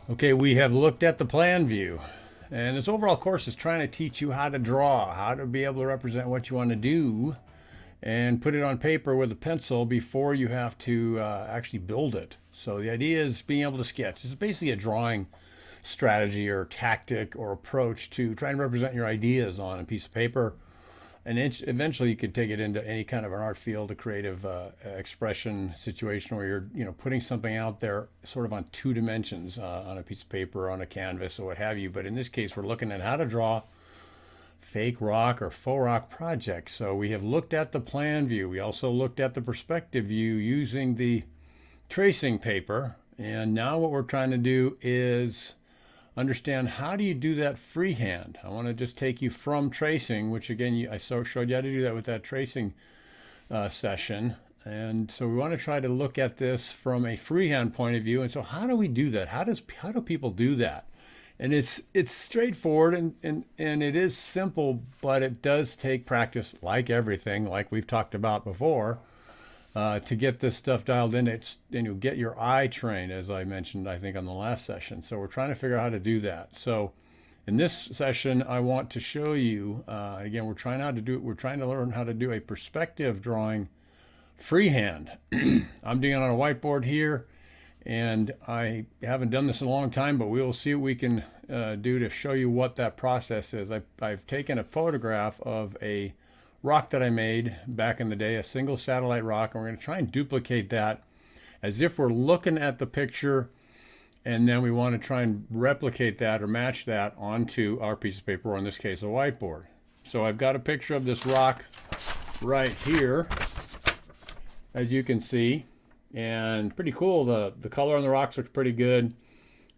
Okay, we have looked at the plan view, and this overall course is trying to teach you how to draw, how to be able to represent what you want to do, and put it on paper with a pencil before you have to actually build it. So the idea is being able to sketch. It's basically a drawing strategy or tactic or approach to try and represent your ideas on a piece of paper, and eventually you could take it into any kind of an art field, a creative expression situation where you're putting something out there sort of on two dimensions, on a piece of paper, on a canvas, or what have you. But in this case, we're looking at how to draw fake rock or faux rock projects. So we have looked at the plan view. We also looked at the perspective view using the tracing paper. And now what we're trying to do is understand how do you do that freehand. I want to just take you from tracing, which again, I showed you how to do that with that tracing session. And so we want to try to look at this from a freehand point of view. And so how do we do that? How do people do that? And it's straightforward and it is simple, but it does take practice, like everything, like we've talked about before, to get this stuff dialed in. It's, get your eye trained, as I mentioned, I think, on the last session. So we're trying to figure out how to do that. So in this session, I want to show you, again, we're trying to learn how to do a perspective drawing freehand. I'm doing it on a whiteboard here, and I haven't done this in a long time, but we will see what we can do to show you what that process is. I've taken a photograph of a rock that I made back in the day, a single satellite rock, and we're going to try and duplicate that as if we're looking at the picture, and then we want to try and replicate that or match that onto our piece of paper, or in this case, a whiteboard. So I've got a picture of this rock right here, as you can see, and pretty cool. The color on the rocks looks pretty good.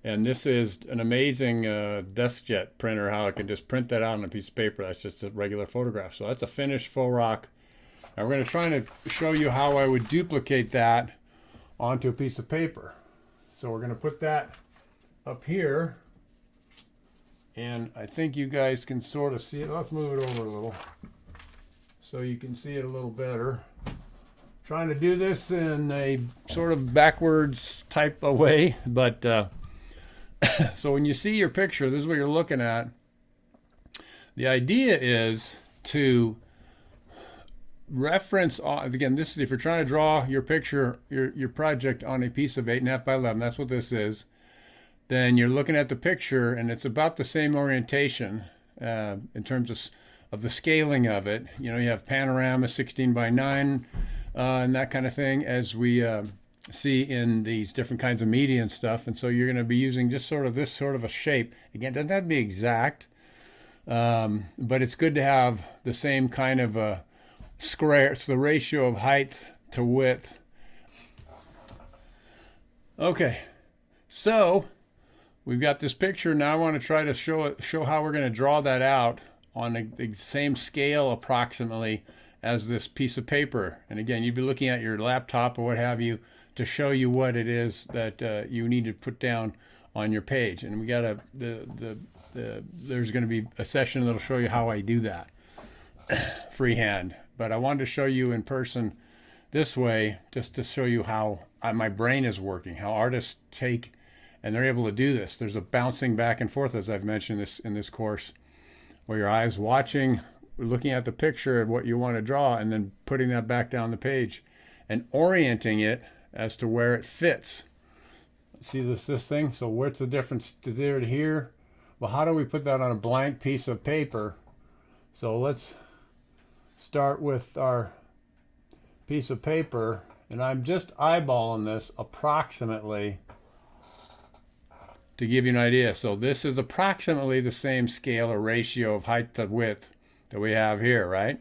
And this is an amazing DeskJet printer, how I can just print that out on a piece of paper. That's just a regular photograph. So that's a finished faux rock. And we're going to try to show you how I would duplicate that onto a piece of paper. So we're going to put that up here. And I think you guys can sort of see it. Let's move it over a little so you can see it a little better. Trying to do this in a sort of backwards type of way, but so when you see your picture, this is what you're looking at. The idea is to reference, again, this is if you're trying to draw your picture, your project on a piece of 8.5 by 11, that's what this is, then you're looking at the picture and it's about the same orientation in terms of the scaling of it. You have panorama 16 by 9 and that kind of thing, as we see in these different kinds of media and stuff. And so you're going to be using just sort of this sort of a shape. Again, doesn't have to be exact, but it's good to have the same kind of a square. It's the ratio of height to width. Okay, so we've got this picture. Now I want to try to show how we're going to draw that out on the same scale approximately as this piece of paper. And again, you'd be looking at your laptop or what have you to show you what it is that you need to put down on your page. And we got there's going to be a session that'll show you how I do that freehand. But I wanted to show you in person this way, just to show you how my brain is working, how artists take and they're able to do this. There's a bouncing back and forth, as I've mentioned in this course, where your eyes watching, looking at the picture of what you want to draw, and then putting that back down the page and orienting it as to where it fits. See this thing? So what's the difference to there to here? Well, how do we put that on a blank piece of paper? So let's start with our piece of paper, and I'm just eyeballing this approximately to give you an idea. So this is approximately the same scale or ratio of height to width that we have here, right?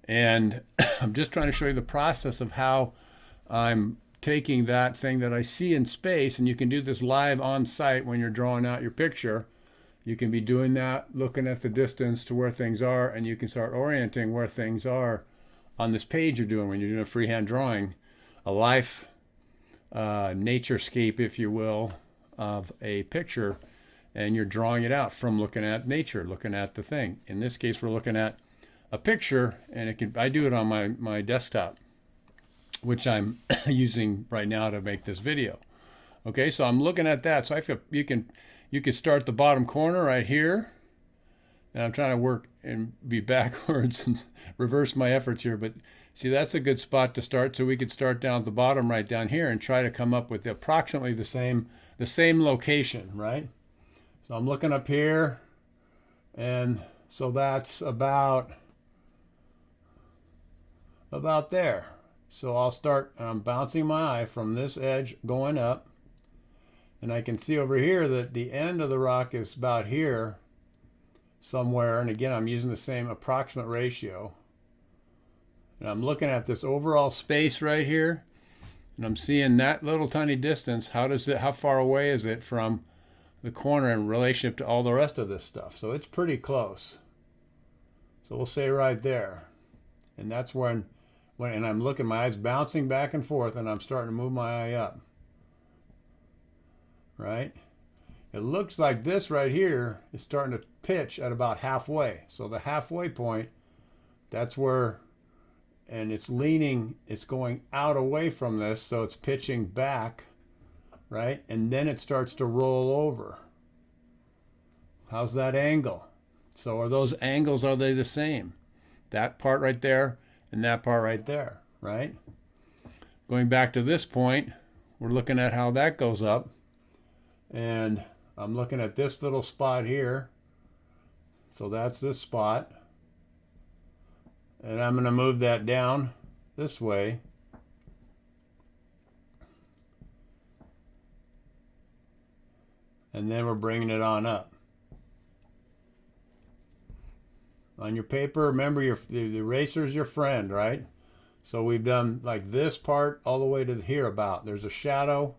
And I'm just trying to show you the process of how I'm taking that thing that I see in space, and you can do this live on site when you're drawing out your picture. You can be doing that, looking at the distance to where things are, and you can start orienting where things are on this page you're doing when you're doing a freehand drawing, a life naturescape, if you will, of a picture, and you're drawing it out from looking at nature, looking at the thing. In this case, we're looking at a picture, and I do it on my desktop, which I'm using right now to make this video. Okay, so I'm looking at that. So I feel you can start the bottom corner right here. And I'm trying to work and be backwards and reverse my efforts here. But see, that's a good spot to start. So we could start down at the bottom right down here and try to come up with approximately the same location, right? So I'm looking up here, and so that's about there. So I'll start, I'm bouncing my eye from this edge going up, and I can see over here that the end of the rock is about here somewhere. And again, I'm using the same approximate ratio. And I'm looking at this overall space right here, and I'm seeing that little tiny distance. How far away is it from the corner in relationship to all the rest of this stuff? So it's pretty close. So we'll say right there. And that's when I'm looking, my eyes bouncing back and forth, and I'm starting to move my eye up. Right? It looks like this right here is starting to pitch at about halfway. So the halfway point, that's where, and it's leaning, it's going out away from this, so it's pitching back, right? And then it starts to roll over. How's that angle? So are those angles, are they the same? That part right there and that part right there, right? Going back to this point, we're looking at how that goes up. And I'm looking at this little spot here. So that's this spot. And I'm going to move that down this way. And then we're bringing it on up. On your paper, remember the eraser's your friend, right? So we've done like this part all the way to here about. There's a shadow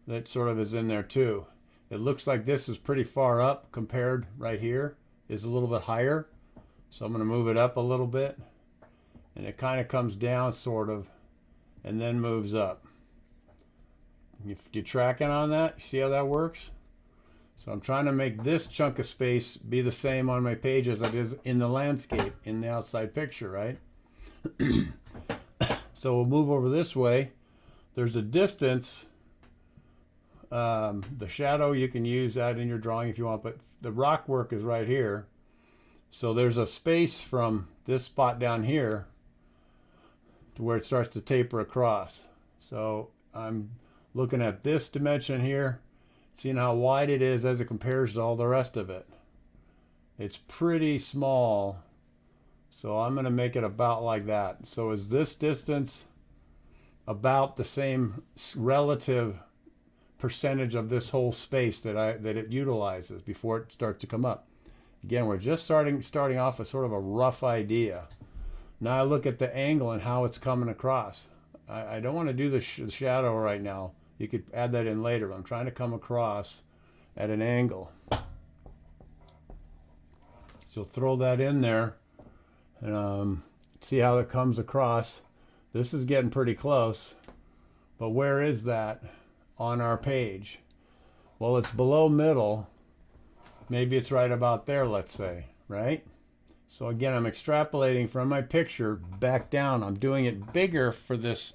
that sort of is in there too. It looks like this is pretty far up compared right here is a little bit higher. So I'm going to move it up a little bit. And it kind of comes down sort of and then moves up. You tracking on that? See how that works? So I'm trying to make this chunk of space be the same on my page as it is in the landscape, in the outside picture, right? So we'll move over this way. There's a distance. The shadow, you can use that in your drawing if you want, but the rock work is right here. So there's a space from this spot down here to where it starts to taper across. So I'm looking at this dimension here, seeing how wide it is as it compares to all the rest of it. It's pretty small, so I'm going to make it about like that. So is this distance about the same relative percentage of this whole space that it utilizes before it starts to come up? Again, we're just starting off with sort of a rough idea. Now I look at the angle and how it's coming across. I don't want to do the shadow right now. You could add that in later. I'm trying to come across at an angle. So throw that in there and see how it comes across. This is getting pretty close, but where is that on our page? Well, it's below middle. Maybe it's right about there, let's say, right? So again, I'm extrapolating from my picture back down. I'm doing it bigger for this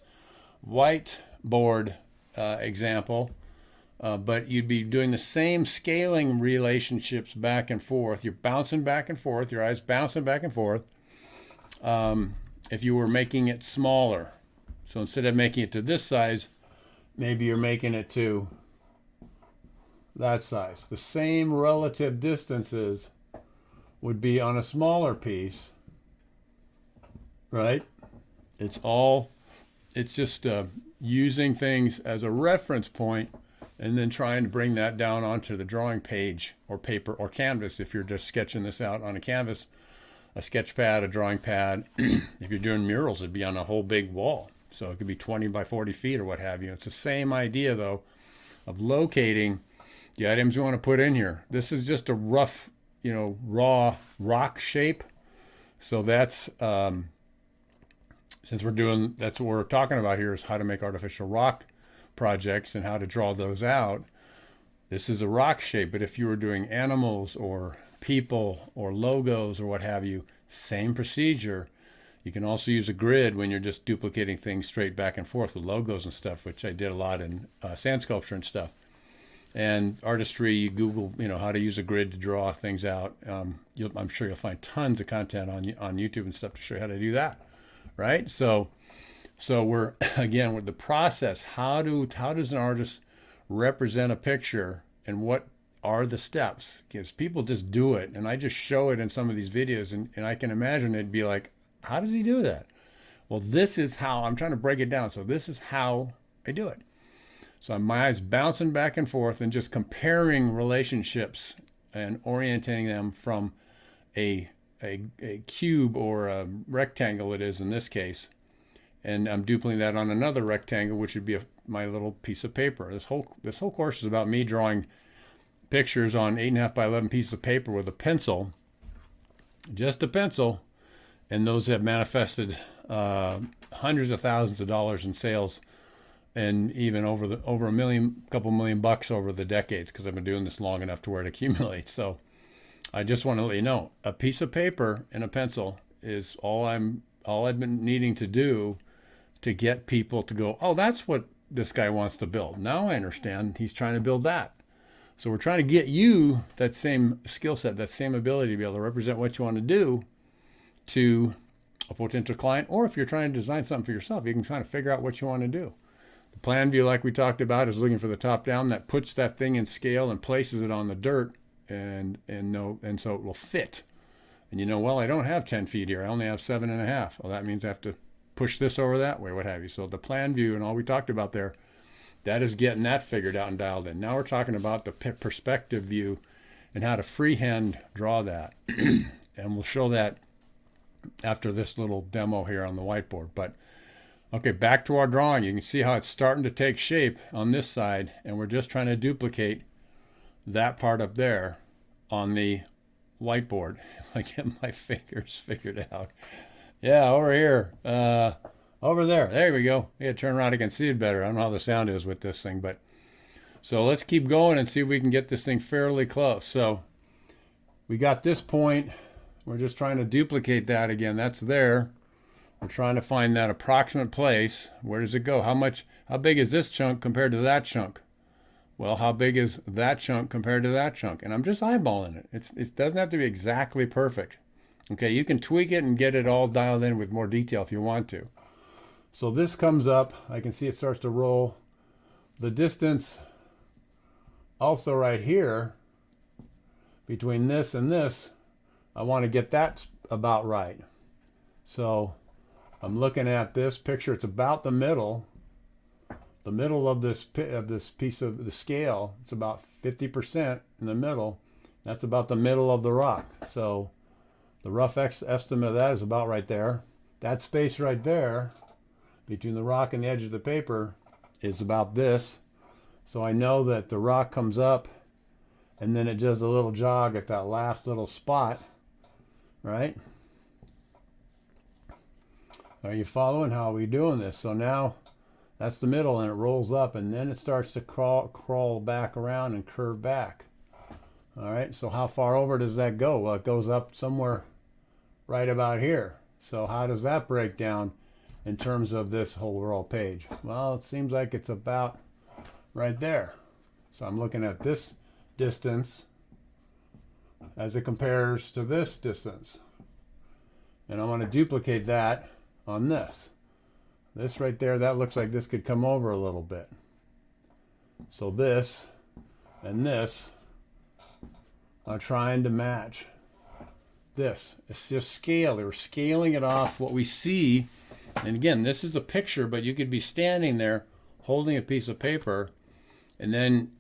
whiteboard example, but you'd be doing the same scaling relationships back and forth. You're bouncing back and forth, your eyes bouncing back and forth, if you were making it smaller. So instead of making it to this size, maybe you're making it to that size. The same relative distances would be on a smaller piece, right? It's just using things as a reference point and then trying to bring that down onto the drawing page or paper or canvas. If you're just sketching this out on a canvas, a sketch pad, a drawing pad. If you're doing murals, it'd be on a whole big wall. So it could be 20 by 40 feet or what have you. It's the same idea though of locating the items you want to put in here. This is just a rough, raw rock shape. So that's, since that's what we're talking about here is how to make artificial rock projects and how to draw those out. This is a rock shape, but if you were doing animals or people or logos or what have you, same procedure. You can also use a grid when you're just duplicating things straight back and forth with logos and stuff, which I did a lot in sand sculpture and stuff. And artistry, you Google, how to use a grid to draw things out. I'm sure you'll find tons of content on YouTube and stuff to show you how to do that, right? So we're again with the process. How does an artist represent a picture, and what are the steps? Because people just do it, and I just show it in some of these videos, and I can imagine it'd be like, how does he do that? Well, this is how I'm trying to break it down. So this is how I do it. So my eyes bouncing back and forth and just comparing relationships and orienting them from a cube or a rectangle, it is in this case. And I'm duplicating that on another rectangle, which would be my little piece of paper. This whole course is about me drawing pictures on 8.5 by 11 pieces of paper with a pencil, just a pencil, and those have manifested hundreds of thousands of dollars in sales, and even over a couple million bucks over the decades, because I've been doing this long enough to where it accumulates. So I just want to let you know, a piece of paper and a pencil is all I've been needing to do to get people to go, oh, that's what this guy wants to build. Now I understand he's trying to build that. So we're trying to get you that same skill set, that same ability to be able to represent what you want to do to a potential client, or if you're trying to design something for yourself, you can kind of figure out what you want to do. The plan view, like we talked about, is looking for the top down. That puts that thing in scale and places it on the dirt, and so it will fit. And well, I don't have 10 feet here. I only have 7.5. Well, that means I have to push this over that way, what have you. So the plan view and all we talked about there, that is getting that figured out and dialed in. Now we're talking about the perspective view and how to freehand draw that. And we'll show that after this little demo here on the whiteboard. But okay, back to our drawing. You can see how it's starting to take shape on this side, and we're just trying to duplicate that part up there on the whiteboard. If I get my fingers figured out. Yeah, over here. Over there. There we go. Yeah, turn around, I can see it better. I don't know how the sound is with this thing, but so let's keep going and see if we can get this thing fairly close. So we got this point. We're just trying to duplicate that again. That's there. We're trying to find that approximate place. Where does it go? How big is this chunk compared to that chunk? Well, how big is that chunk compared to that chunk? And I'm just eyeballing it. It doesn't have to be exactly perfect. Okay, you can tweak it and get it all dialed in with more detail if you want to. So this comes up. I can see it starts to roll. The distance also right here between this and this, I want to get that about right. So I'm looking at this picture. It's about the middle of this piece of the scale. It's about 50% in the middle. That's about the middle of the rock. So the rough estimate of that is about right there. That space right there between the rock and the edge of the paper is about this. So I know that the rock comes up and then it does a little jog at that last little spot, right? Are you following how we're doing this? So now that's the middle, and it rolls up, and then it starts to crawl back around and curve back. All right, so how far over does that go? Well, it goes up somewhere right about here. So how does that break down in terms of this whole overall page? Well, it seems like it's about right there. So I'm looking at this distance as it compares to this distance. And I want to duplicate that on this. This right there, that looks like this could come over a little bit. So this and this are trying to match this. It's just scale. They were scaling it off what we see. And again, this is a picture, but you could be standing there holding a piece of paper, and then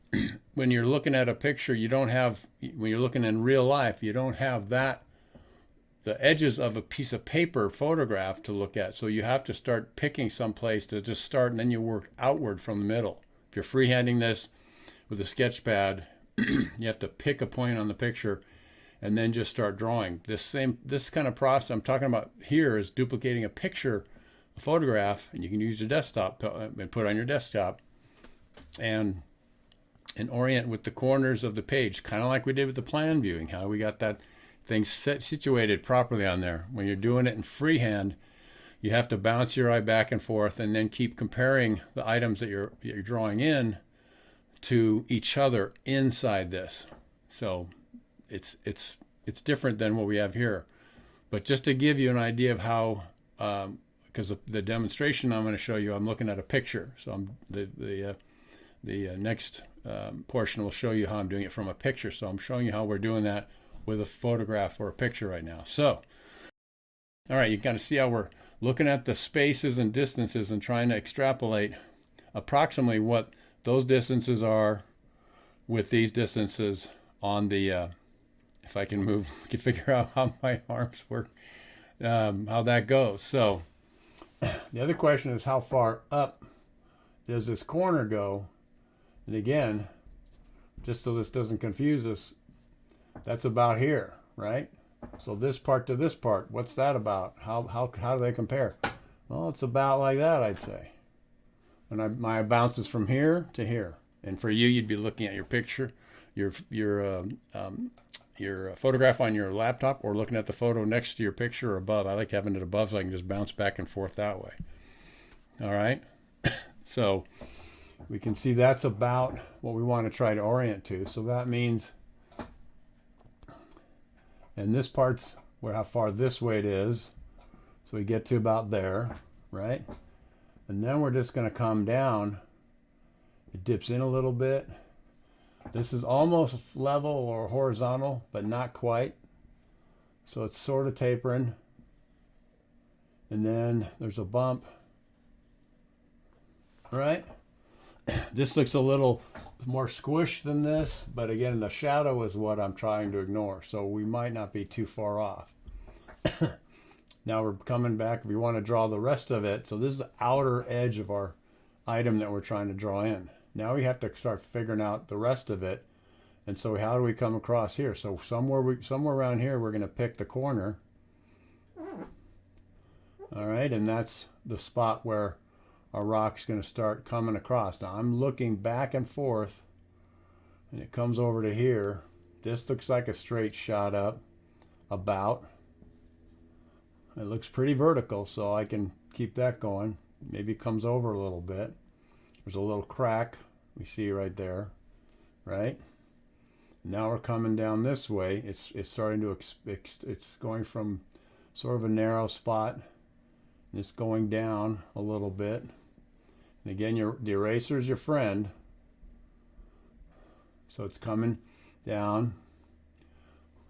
when you're looking at a picture, you don't have, when you're looking in real life, you don't have that, the edges of a piece of paper photograph to look at. So you have to start picking some place to just start, and then you work outward from the middle. If you're freehanding this with a sketch pad, you have to pick a point on the picture and then just start drawing. This kind of process I'm talking about here is duplicating a picture, a photograph, and you can use your desktop and put it on your desktop and orient with the corners of the page, kind of like we did with the plan viewing, how we got that thing situated properly on there. When you're doing it in freehand, you have to bounce your eye back and forth and then keep comparing the items that you're drawing in to each other inside this. So it's different than what we have here. But just to give you an idea of how, because the demonstration I'm going to show you, I'm looking at a picture. So the next portion will show you how I'm doing it from a picture. So I'm showing you how we're doing that with a photograph or a picture right now. So, all right, you kind of see how we're looking at the spaces and distances and trying to extrapolate approximately what those distances are with these distances on the, if I can move, can figure out how my arms work, how that goes. So the other question is, how far up does this corner go? And again, just so this doesn't confuse us, that's about here, right? So this part to this part, what's that about? How do they compare? Well, it's about like that, I'd say. And my bounces from here to here. And for you, you'd be looking at your picture, your photograph on your laptop, or looking at the photo next to your picture or above. I like having it above so I can just bounce back and forth that way. All right. So we can see that's about what we want to try to orient to. So that means, and this part's where how far this weight is. So we get to about there, right? And then we're just going to come down. It dips in a little bit. This is almost level or horizontal, but not quite. So it's sort of tapering. And then there's a bump. All right? This looks a little more squished than this, but again, the shadow is what I'm trying to ignore. So we might not be too far off. Now we're coming back. We want to draw the rest of it. So this is the outer edge of our item that we're trying to draw in. Now we have to start figuring out the rest of it. And so how do we come across here? So somewhere around here, we're going to pick the corner. All right, and that's the spot where our rock's going to start coming across. Now I'm looking back and forth, and it comes over to here. This looks like a straight shot up, about. It looks pretty vertical, so I can keep that going. Maybe it comes over a little bit. There's a little crack we see right there, right? Now we're coming down this way. It's starting to, it's going from sort of a narrow spot, and it's going down a little bit. And again, the eraser is your friend. So it's coming down.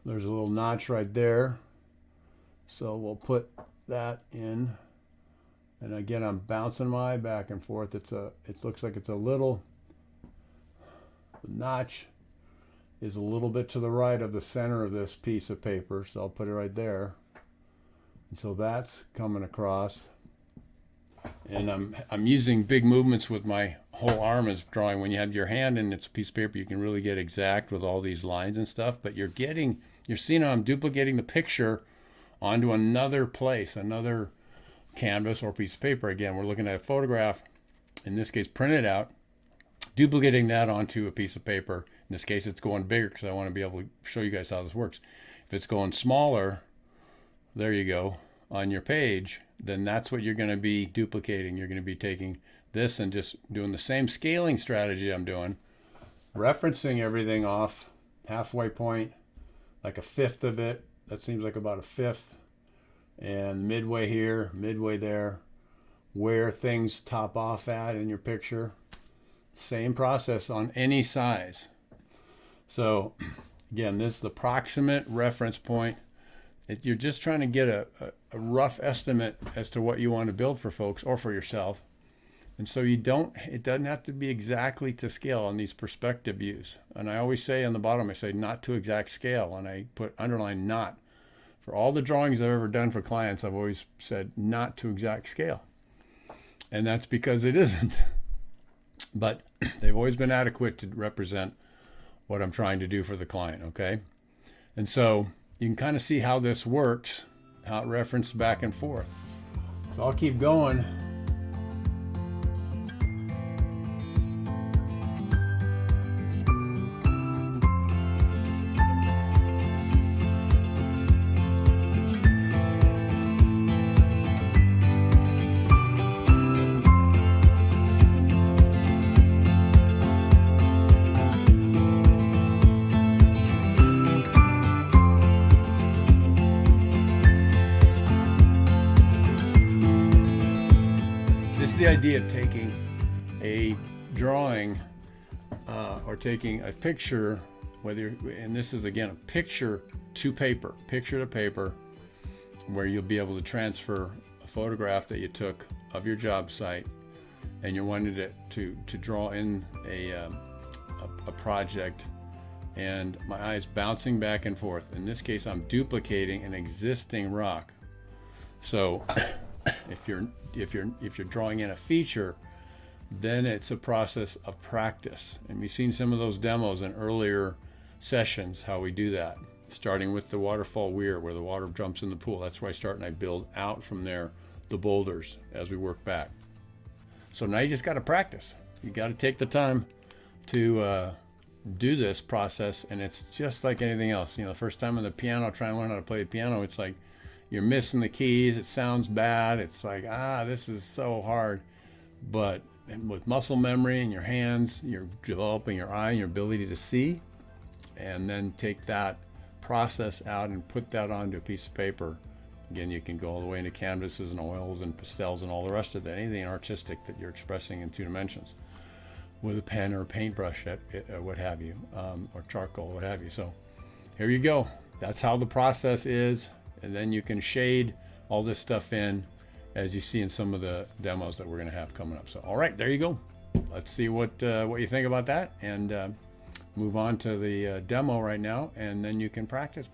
There's a little notch right there. So we'll put that in. And again, I'm bouncing my eye back and forth. It looks like it's a little, the notch is a little bit to the right of the center of this piece of paper. So I'll put it right there. And so that's coming across. And I'm using big movements with my whole arm as drawing. When you have your hand and it's a piece of paper, you can really get exact with all these lines and stuff. But you're seeing how I'm duplicating the picture onto another place, another canvas or piece of paper. Again, we're looking at a photograph, in this case printed out, duplicating that onto a piece of paper. In this case, it's going bigger because I want to be able to show you guys how this works. If it's going smaller, there you go, on your page, then that's what you're going to be duplicating. You're going to be taking this and just doing the same scaling strategy I'm doing, referencing everything off halfway point, like a fifth of it. That seems like about a fifth. And midway here, midway there, where things top off at in your picture. Same process on any size. So again, this is the proximate reference point. You're just trying to get a rough estimate as to what you want to build for folks or for yourself. And so it doesn't have to be exactly to scale on these perspective views. And I always say on the bottom, I say not to exact scale, and I put underline not. For all the drawings I've ever done for clients, I've always said not to exact scale. And that's because it isn't. But they've always been adequate to represent what I'm trying to do for the client, okay? And so you can kind of see how this works, how it references back and forth. So I'll keep going. the idea of taking a drawing or taking a picture, and this is again a picture to paper, where you'll be able to transfer a photograph that you took of your job site, and you wanted it to draw in a project, and my eye's bouncing back and forth. In this case, I'm duplicating an existing rock. So if you're drawing in a feature, then it's a process of practice. And we've seen some of those demos in earlier sessions, how we do that. Starting with the waterfall weir, where the water jumps in the pool. That's where I start, and I build out from there the boulders as we work back. So now you just got to practice. You got to take the time to do this process, and it's just like anything else. You know, the first time on the piano, trying to learn how to play the piano, it's like you're missing the keys. It sounds bad. It's like, this is so hard. But with muscle memory in your hands, you're developing your eye and your ability to see, and then take that process out and put that onto a piece of paper. Again, you can go all the way into canvases and oils and pastels and all the rest of it, anything artistic that you're expressing in 2 dimensions with a pen or a paintbrush, what have you, or charcoal, what have you. So here you go. That's how the process is, and then you can shade all this stuff in, as you see in some of the demos that we're going to have coming up. So, all right, there you go. Let's see what you think about that, and move on to the demo right now, and then you can practice.